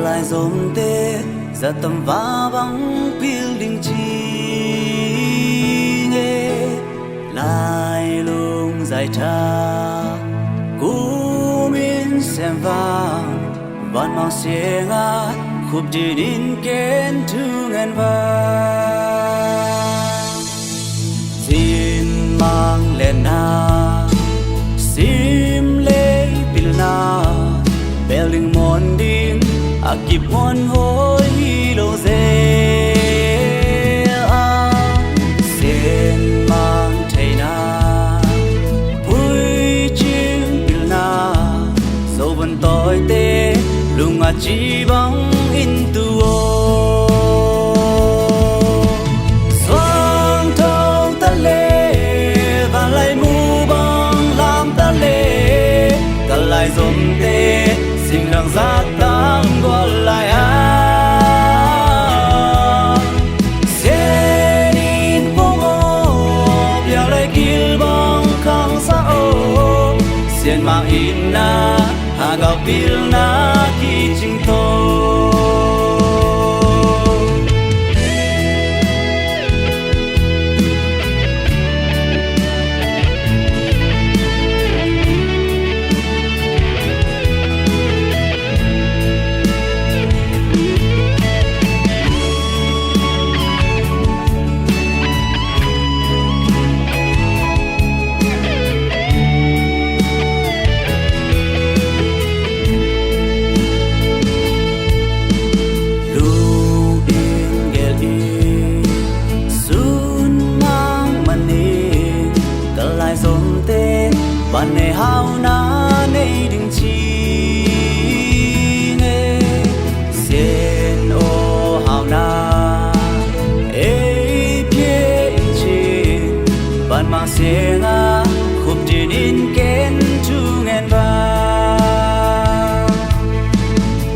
Lại dồn tê ra tầm vá bóng building chi nghe lại lung dài cha cú min xem vang van mong xe ngã khúc đi đến kén thương ngàn vang xin mang lên na sim lê pil na building mon đinh akip mon hoi lo ze a sen mang thai na pui chim pil na so vẫn tối tê lung a chi bóng in tu o xoang thâu ta lê và lại mu bóng làm ta lê cả lại dồn tê xin rằng giác tăng gọi lại sẽ đi bông ô biểu lại kia bóng không xa ô xin mang in na hà gạo pil na khi chinh tô bạn này hao na nay đừng chi nghe xin ô hao na ê phía trên bạn mang xe ngã khúc đi đến kén chu ngàn vàng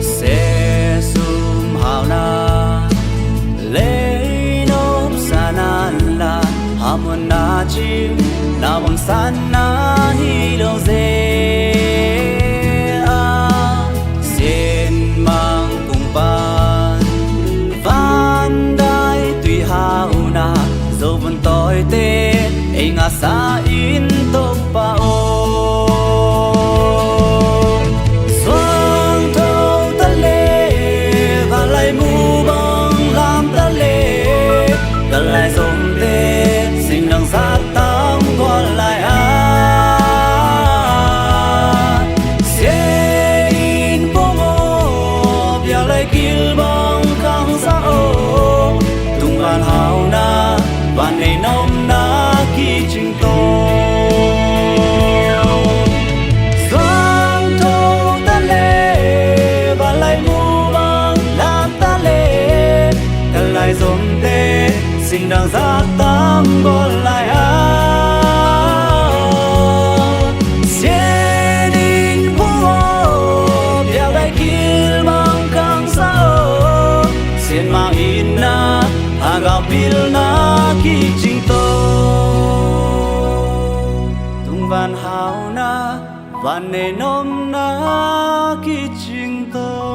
xe sum hao na lấy nốt xa nan là hamon na chim na bang san na hi lo ze a sen mang cùng pan van dai tùy hao na dấu vẫn tối tê ai ngã xa in tốc pa o xoang thâu ta lê và lại mu bóng làm ta lê cả lại dòng tê xin đằng giác tăng gọi lại sẽ in bông ô biểu lại kia bóng không xa ô tung van hao na van này nông na khi chinh tô xoang thâu ta lê và lại mu bóng làm ta lê cả lại dồn tê xin đằng giác tăng gọi lại sẽ đi bông ô biểu lại kia bóng không xa ô xin mang in na hà gạo pil na khi chinh tô tung van hao na van này nôm na khi chinh tô